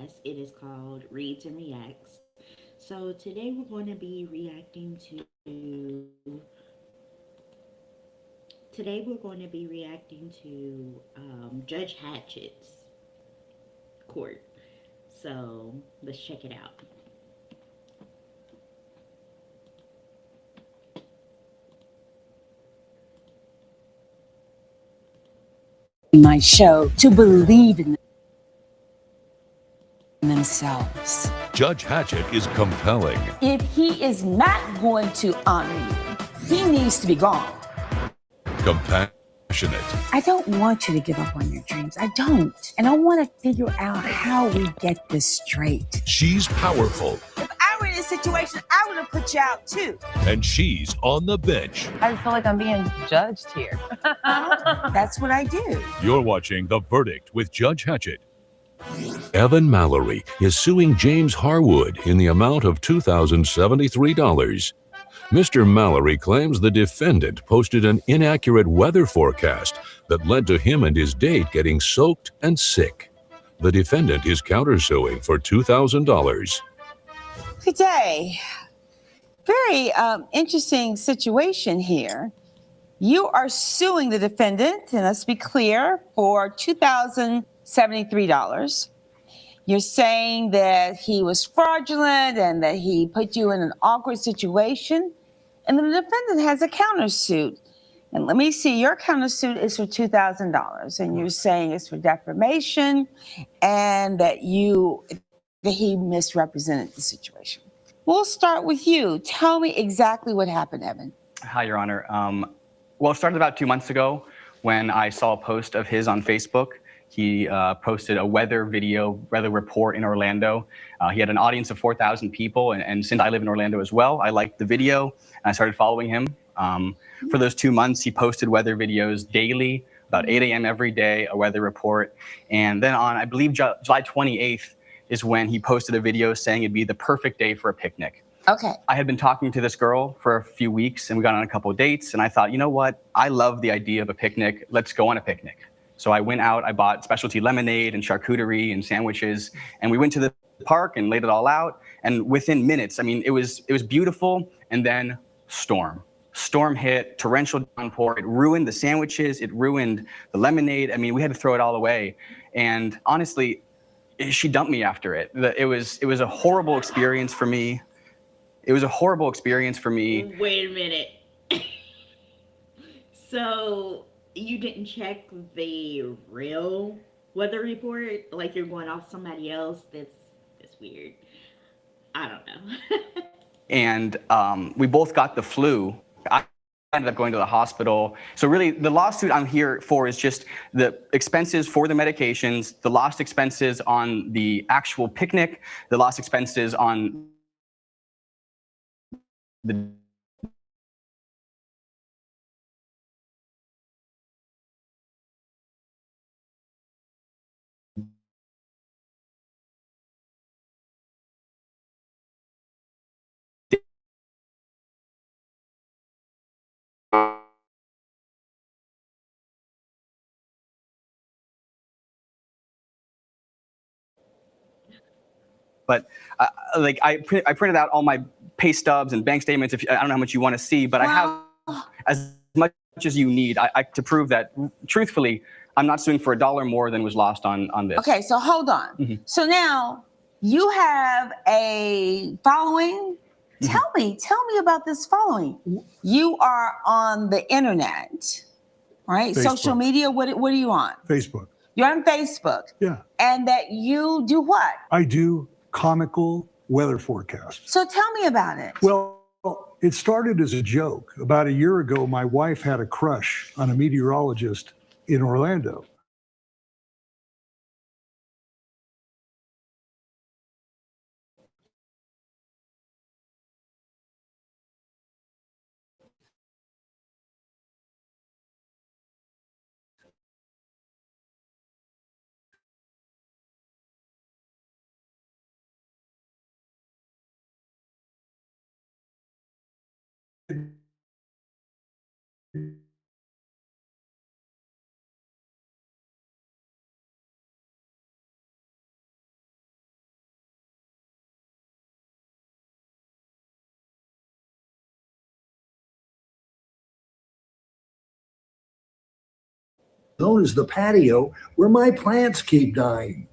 podcast. It is called Reads and Reacts. So today we're going to be reacting to Judge Hatchett's court. So let's check it out. My show to believe in themselves. Judge Hatchett is compelling, If he is not going to honor you, he needs to be gone. compassionate, I don't want you to give up on your dreams. I don't. And I want to figure out how we get this straight. she's powerful, If I were in this situation, I would have put you out too. and she's on the bench. I feel like I'm being judged here. That's what I do. You're watching The Verdict with Judge Hatchett. Evan Mallory is suing James Harwood in the amount of $2,073. Mr. Mallory claims the defendant posted an inaccurate weather forecast that led to him and his date getting soaked and sick. The defendant is countersuing for $2,000. Good day. Very interesting situation here. You are suing the defendant, and let's be clear, for $2,073. You're saying that he was fraudulent and that he put you in an awkward situation, and the defendant has a countersuit. And let me see, your countersuit is for $2,000, and you're saying it's for defamation and that he misrepresented the situation. We'll start with you. Tell me exactly what happened, Evan. Hi, Your Honor. Well, it started about 2 months ago when I saw a post of his on Facebook. He posted a weather report in Orlando. He had an audience of 4,000 people, and since I live in Orlando as well, I liked the video, and I started following him. For those 2 months, he posted weather videos daily, about 8 a.m. every day, a weather report. And then on, I believe, July 28th is when he posted a video saying it'd be the perfect day for a picnic. Okay. I had been talking to this girl for a few weeks, and we got on a couple of dates, and I thought, you know what? I love the idea of a picnic. Let's go on a picnic. So I went out, I bought specialty lemonade and charcuterie and sandwiches, and we went to the park and laid it all out. And within minutes, I mean, it was beautiful, and then storm. Storm hit, torrential downpour. It ruined the sandwiches, it ruined the lemonade. I mean, we had to throw it all away. And honestly, she dumped me after it. It was a horrible experience for me. It was a horrible experience for me. Wait a minute. So you didn't check the real weather report? Like you're going off somebody else? That's weird. I don't know. And we both got the flu. I ended up going to the hospital. So really, the lawsuit I'm here for is just the expenses for the medications, the lost expenses on the actual picnic, the lost expenses on the But I printed out all my pay stubs and bank statements. I don't know how much you want to see, but I have as much as you need to prove that, truthfully, I'm not suing for a dollar more than was lost on this. Okay, so hold on. Mm-hmm. So now you have a following. Mm-hmm. Tell me about this following. You are on the internet, right? Facebook. Social media. What are you on? Facebook. You're on Facebook. Yeah. And that you do what? I do comical weather forecasts. So tell me about it. Well, it started as a joke. About a year ago, my wife had a crush on a meteorologist in Orlando. known as the patio, where my plants keep dying.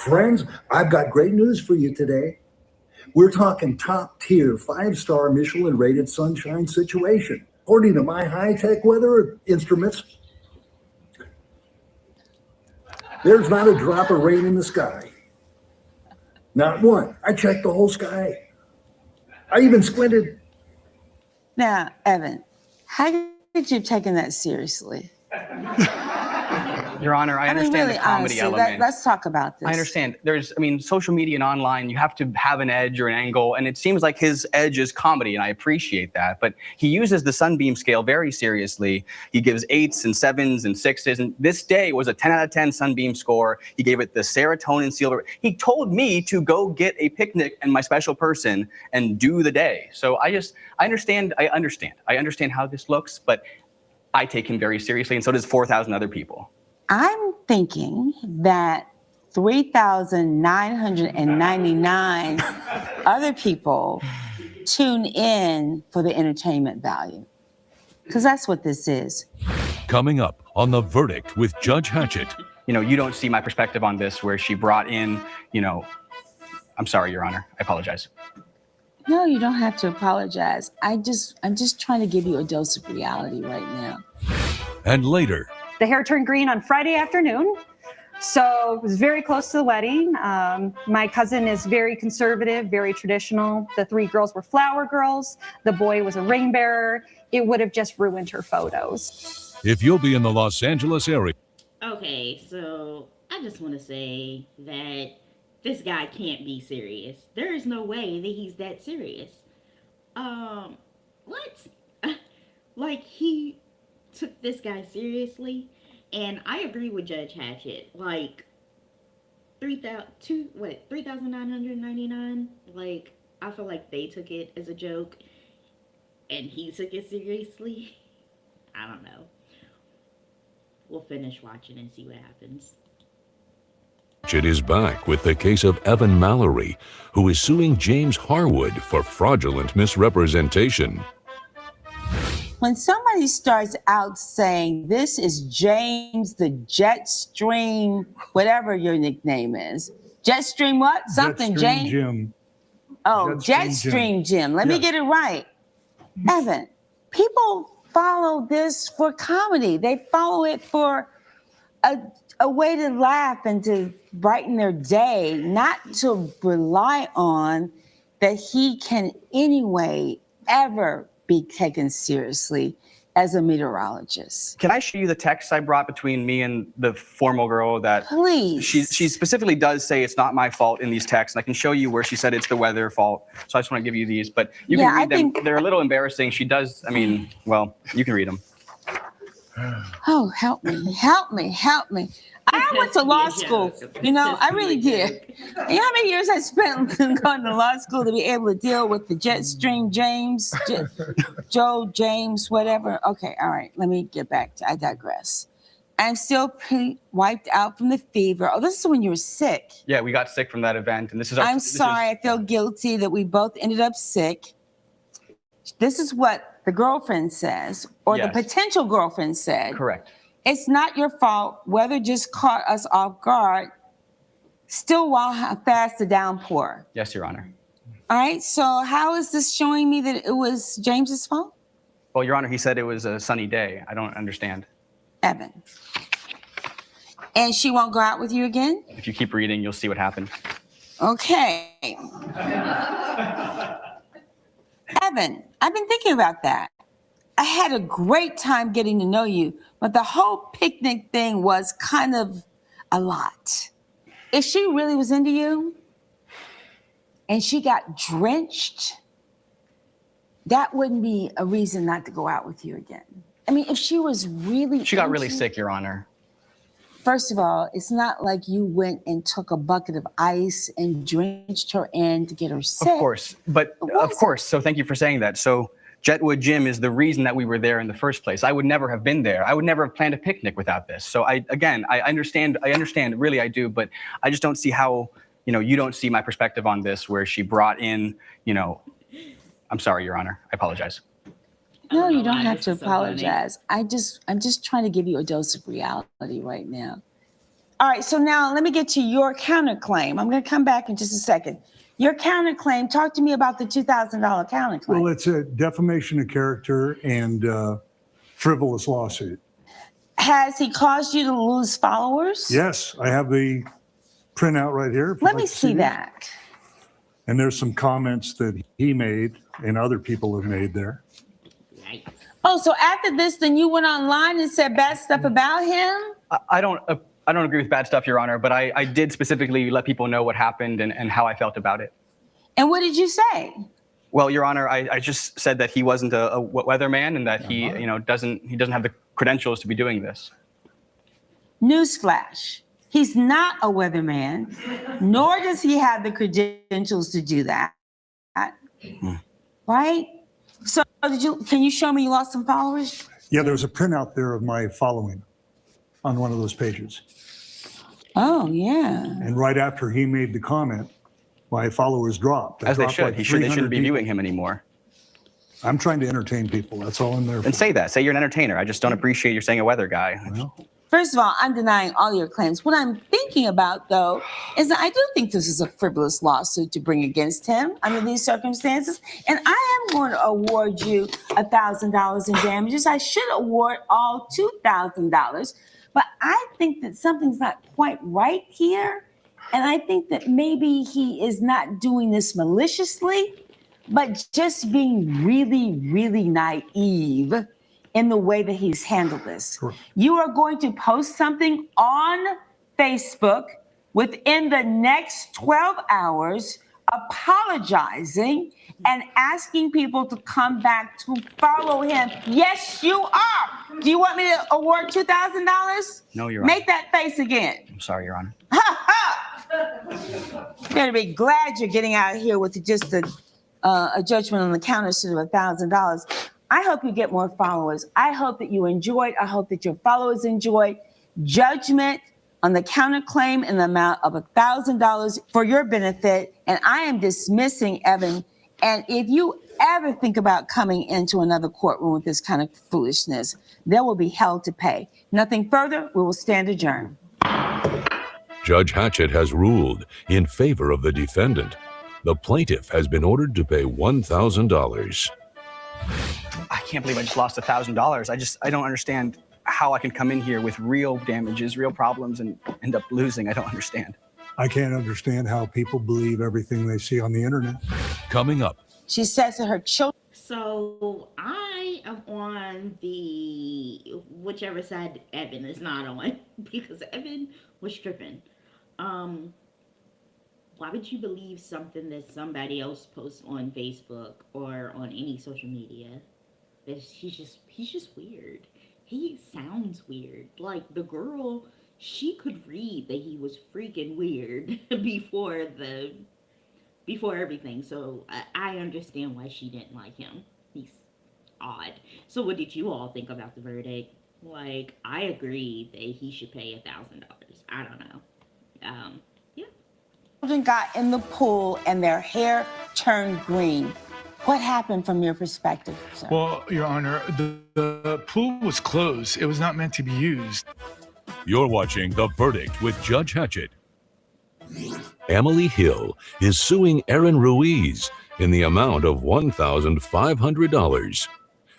Friends, I've got great news for you today. We're talking top tier, 5-star Michelin rated sunshine situation. According to my high-tech weather instruments, there's not a drop of rain in the sky. Not one. I checked the whole sky. I even squinted. Now, Evan, how could you have taken that seriously? Your Honor, I understand really, the comedy honestly, element. let's talk about this. I understand. Social media and online, you have to have an edge or an angle, and it seems like his edge is comedy, and I appreciate that. But he uses the sunbeam scale very seriously. He gives 8s and 7s and 6s, and this day was a 10 out of 10 sunbeam score. He gave it the serotonin seal. He told me to go get a picnic and my special person and do the day. So I understand how this looks, but I take him very seriously, and so does 4,000 other people. I'm thinking that 3,999 other people tune in for the entertainment value. Because that's what this is. Coming up on The Verdict with Judge Hatchett. You don't see my perspective on this where she brought in, I'm sorry, Your Honor. I apologize. No, you don't have to apologize. I'm just trying to give you a dose of reality right now. And later, the hair turned green on Friday afternoon, so it was very close to the wedding. My cousin is very conservative, very traditional. The 3 girls were flower girls. The boy was a ring bearer. It would have just ruined her photos. if you'll be in the Los Angeles area. Okay, so I just want to say that this guy can't be serious. There is no way that he's that serious. What? Like, he took this guy seriously, and I agree with Judge Hatchett. Like, 3,999. Like, I feel like they took it as a joke, and he took it seriously. I don't know. We'll finish watching and see what happens. Hatchett is back with the case of Evan Mallory, who is suing James Harwood for fraudulent misrepresentation. When somebody starts out saying, this is James the Jetstream, whatever your nickname is. Jetstream what? Something, Jetstream James? Jim. Oh, Jetstream Jetstream Jim. Let me Yes. get it right. Evan, people follow this for comedy. They follow it for a way to laugh and to brighten their day, not to rely on that he can anyway ever be taken seriously as a meteorologist. Can I show you the text I brought between me and the formal girl that Please. she specifically does say it's not my fault in these texts, and I can show you where she said it's the weather fault. So I just want to give you these, but you can read them. They're a little embarrassing. She does, you can read them. Oh, help me, help me, help me. I went to law school, I really did. You know how many years I spent going to law school to be able to deal with the Jetstream James, Joe James, whatever. Okay, all right, let me get back to, I digress. I'm still wiped out from the fever. Oh, this is when you were sick. Yeah, we got sick from that event, and this is. I'm sorry, I feel guilty that we both ended up sick. This is what the girlfriend says, or Yes. the potential girlfriend said. Correct. It's not your fault. Weather just caught us off guard. Still while fast the downpour. Yes, Your Honor. All right, so how is this showing me that it was James's fault? Well, Your Honor, he said it was a sunny day. I don't understand. Evan. And she won't go out with you again? If you keep reading, you'll see what happened. Okay. Evan, I've been thinking about that. I had a great time getting to know you, but the whole picnic thing was kind of a lot. If she really was into you and she got drenched, that wouldn't be a reason not to go out with you again. I mean, if she was really She got really into- sick, Your Honor. First of all, it's not like you went and took a bucket of ice and drenched her in to get her sick. Of course, but of course. So thank you for saying that. So Jetwood Gym is the reason that we were there in the first place. I would never have been there. I would never have planned a picnic without this. So I understand, really I do, but I just don't see how, you don't see my perspective on this where she brought in, I'm sorry, Your Honor. I apologize. No, you know don't why have this to is so funny. apologize. I'm just trying to give you a dose of reality right now. All right, so now let me get to your counterclaim. I'm going to come back in just a second. Your counterclaim, talk to me about the $2,000 counterclaim. Well, it's a defamation of character and frivolous lawsuit. Has he caused you to lose followers? Yes, I have the printout right here. if you'd Let like me to see these. that. And there's some comments that he made and other people have made there. Right. Oh, so after this, then you went online and said bad stuff about him? I don't agree with bad stuff, Your Honor, but I did specifically let people know what happened and how I felt about it. And what did you say? Well, Your Honor, I just said that he wasn't a weatherman and that he doesn't have the credentials to be doing this. Newsflash. He's not a weatherman, nor does he have the credentials to do that. Right? So can you show me you lost some followers? Yeah, there's a printout there of my following on one of those pages. Oh, yeah. And right after he made the comment, my followers dropped. As they dropped should. like They 300 shouldn't be people. viewing him anymore. I'm trying to entertain people. That's all I'm there for. And say that. Say you're an entertainer. I just don't appreciate you're saying a weather guy. Well, First of all, I'm denying all your claims. What I'm thinking about, though, is that I do think this is a frivolous lawsuit to bring against him under these circumstances. And I am going to award you $1,000 in damages. I should award all $2,000. But I think that something's not quite right here. And I think that maybe he is not doing this maliciously, but just being really, really naive in the way that he's handled this. Sure. You are going to post something on Facebook within the next 12 hours apologizing and asking people to come back to follow him. Yes, you are. Do you want me to award $2,000? No, Your Honor. Make that face again. I'm sorry, Your Honor. You better be glad you're getting out of here with just a judgment on the countersuit of $1,000. I hope you get more followers. I hope that you enjoyed. I hope that your followers enjoyed judgment on the counterclaim in the amount of $1,000 for your benefit. And I am dismissing Evan. And if you ever think about coming into another courtroom with this kind of foolishness, there will be hell to pay. Nothing further. We will stand adjourned. Judge Hatchett has ruled in favor of the defendant. The plaintiff has been ordered to pay $1,000. I can't believe I just lost $1,000. I don't understand how I can come in here with real damages, real problems, and end up losing. I don't understand. I can't understand how people believe everything they see on the internet. Coming up, She says to her children, So I am on the whichever side Evan is not on because Evan was stripping. Why would you believe something that somebody else posts on Facebook or on any social media? He's just weird. He sounds weird. Like the girl, she could read that he was freaking weird before everything. So I understand why she didn't like him. He's odd. So what did you all think about the verdict? Like, I agree that he should pay $1,000. I don't know. Yeah. children got in the pool and their hair turned green. What happened from your perspective, sir? Well, Your Honor, the pool was closed. It was not meant to be used. You're watching The Verdict with Judge Hatchett. Emily Hill is suing Aaron Ruiz in the amount of $1,500.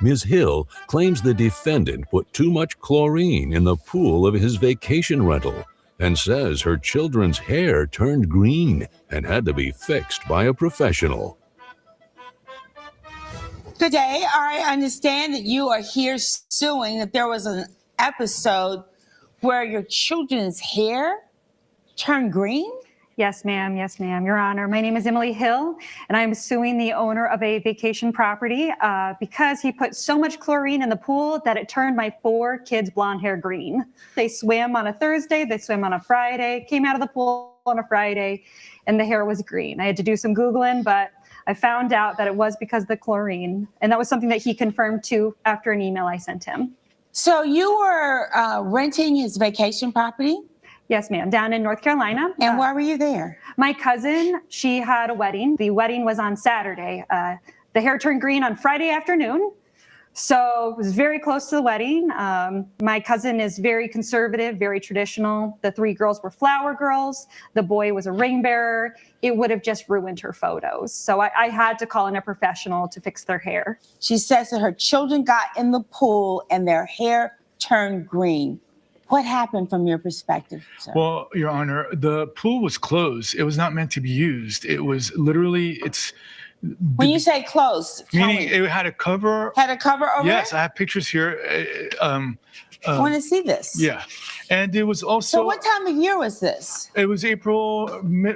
Ms. Hill claims the defendant put too much chlorine in the pool of his vacation rental and says her children's hair turned green and had to be fixed by a professional. Good day. I understand that you are here suing that there was an episode where your children's hair turned green? Yes, ma'am. Yes, ma'am. Your Honor, my name is Emily Hill, and I'm suing the owner of a vacation property because he put so much chlorine in the pool that it turned my 4 kids' blonde hair green. They swim on a Thursday, they swim on a Friday, came out of the pool on a Friday, and the hair was green. I had to do some Googling, but I found out that it was because of the chlorine, and that was something that he confirmed too after an email I sent him. So you were renting his vacation property? Yes, ma'am, down in North Carolina. And why were you there? My cousin, she had a wedding. The wedding was on Saturday. The hair turned green on Friday afternoon. So it was very close to the wedding. My cousin is very conservative, very traditional. The 3 girls were flower girls. The boy was a ring bearer. It would have just ruined her photos. So I had to call in a professional to fix their hair. She says that her children got in the pool and their hair turned green. What happened from your perspective, sir? Well, Your Honor, the pool was closed. It was not meant to be used. It was literally, When you say closed, tell meaning me. it had a cover. Had a cover over Yes, it? I have pictures here. I want to see this. Yeah. And it was also, So what time of year was this? it was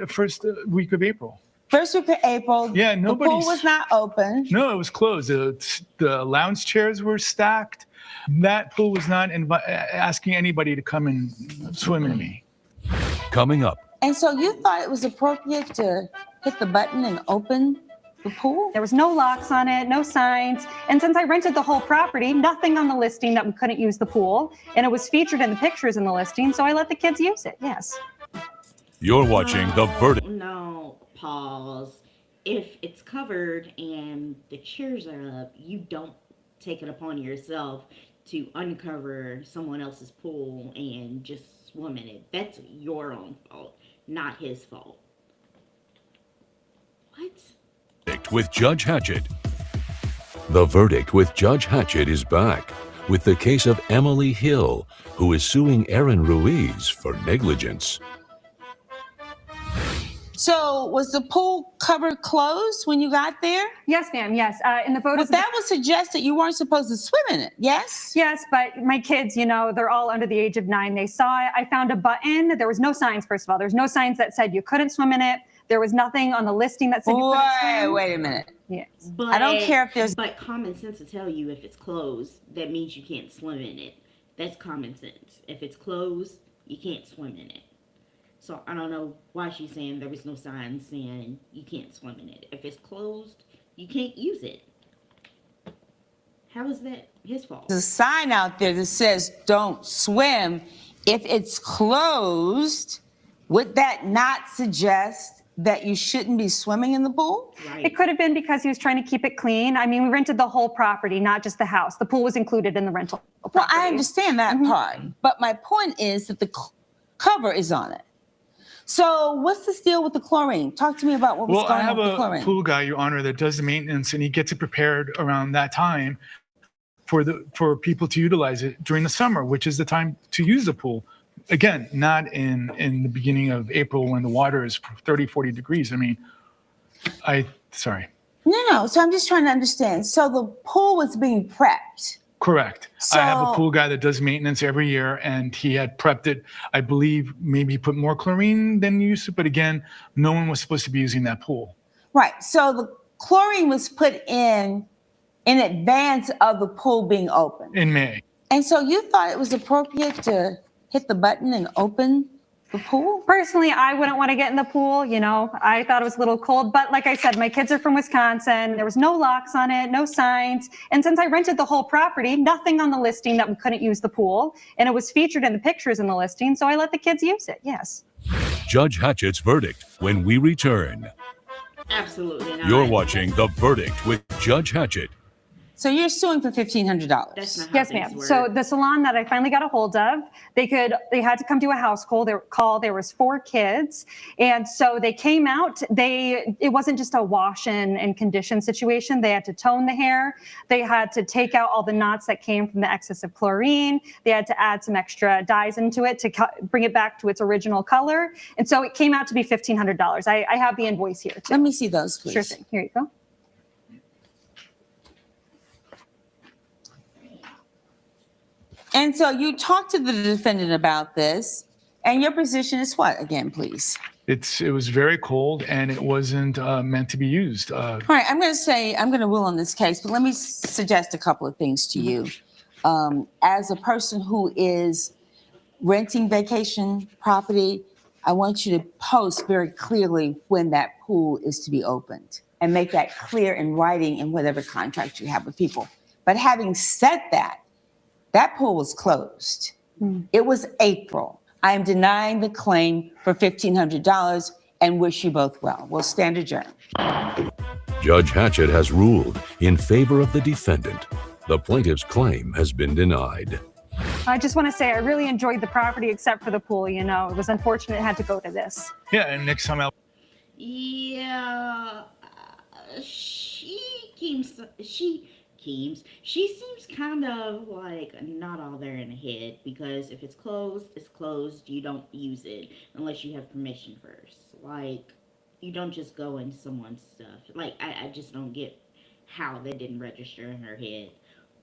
first week of April. First week of April. Yeah, The pool nobody's- was not open. No, it was closed. The lounge chairs were stacked. That pool was not asking anybody to come and swim in me. Coming up, And so you thought it was appropriate to hit the button and open the pool? There was no locks on it, no signs. And since I rented the whole property, nothing on the listing that we couldn't use the pool. And it was featured in the pictures in the listing, so I let the kids use it, yes. you're watching The Verdict. No, pause. If it's covered and the chairs are up, you don't take it upon yourself to uncover someone else's pool and just swim in it. That's your own fault, not his fault. What? With Judge Hatchett. The Verdict with Judge Hatchett is back with the case of Emily Hill, who is suing Aaron Ruiz for negligence. So was the pool cover closed when you got there? Yes, ma'am, yes. In the photos. But that would suggest that you weren't supposed to swim in it, yes? Yes, but my kids, they're all under the age of 9. They saw it. I found a button. There was no signs, first of all. There's no signs that said you couldn't swim in it. There was nothing on the listing that said you couldn't swim. Wait a minute. Yes. But, I don't care if there's... But common sense will tell you if it's closed, that means you can't swim in it. That's common sense. If it's closed, you can't swim in it. So I don't know why she's saying there was no sign saying you can't swim in it. If it's closed, you can't use it. How is that his fault? There's a sign out there that says don't swim. If it's closed, would that not suggest that you shouldn't be swimming in the pool? Right. It could have been because he was trying to keep it clean. I mean, we rented the whole property, not just the house. The pool was included in the rental property. Well, I understand that part. But my point is that the cover is on it. So what's the deal with the chlorine? Talk to me about what was Well, I going have on with the a chlorine. pool guy, Your Honor, that does the maintenance, and he gets it prepared around that time for people to utilize it during the summer, which is the time to use the pool. Again, not in the beginning of April when the water is 30, 40 degrees. I mean, sorry. No. So I'm just trying to understand. So the pool was being prepped. Correct. I have a So- pool guy that does maintenance every year, and he had prepped it. I believe maybe he put more chlorine than he used to, but again, no one was supposed to be using that pool. Right. So the chlorine was put in advance of the pool being open. In May. And so you thought it was appropriate to hit the button and open the pool? Personally, I wouldn't want to get in the pool. I thought it was a little cold. But like I said, my kids are from Wisconsin. There was no locks on it, no signs. And since I rented the whole property, nothing on the listing that we couldn't use the pool. And it was featured in the pictures in the listing, so I let the kids use it, yes. Judge Hatchett's verdict when we return. Absolutely not. You're watching The Verdict with Judge Hatchett. So you're suing for $1,500. That's not how Yes, things ma'am. work. So the salon that I finally got a hold of, they had to come do a house call. There was 4 kids. And so they came out, it wasn't just a wash and condition situation. They had to tone the hair. They had to take out all the knots that came from the excess of chlorine. They had to add some extra dyes into it to bring it back to its original color. And so it came out to be $1,500. I have the invoice here too. Let me see those, please. Sure thing. Here you go. And so you talked to the defendant about this, and your position is what again, please? It was very cold, and it wasn't meant to be used. All right, I'm going to rule on this case, but let me suggest a couple of things to you. As a person who is renting vacation property, I want you to post very clearly when that pool is to be opened and make that clear in writing in whatever contract you have with people. But having said that, that pool was closed. It was April. I am denying the claim for $1,500 and wish you both well. We'll stand adjourned. Judge Hatchett has ruled in favor of the defendant. The plaintiff's claim has been denied. I just want to say I really enjoyed the property except for the pool. You know, it was unfortunate it had to go to this. Yeah, and next time out. Yeah, she seems kind of like not all there in the head, because if it's closed, it's closed. You don't use it unless you have permission first. Like, you don't just go into someone's stuff. Like, I just don't get how that didn't register in her head.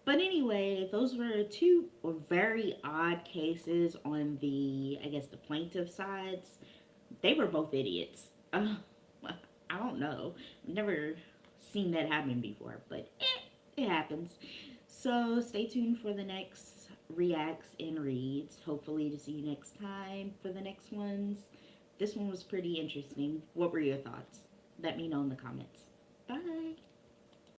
But anyway, those were two very odd cases on the, I guess, the plaintiff sides. They were both idiots. I don't know. I've never seen that happen before, but it happens. So stay tuned for the next reacts and reads. Hopefully to see you next time for the next ones. This one was pretty interesting. What were your thoughts? Let me know in the comments.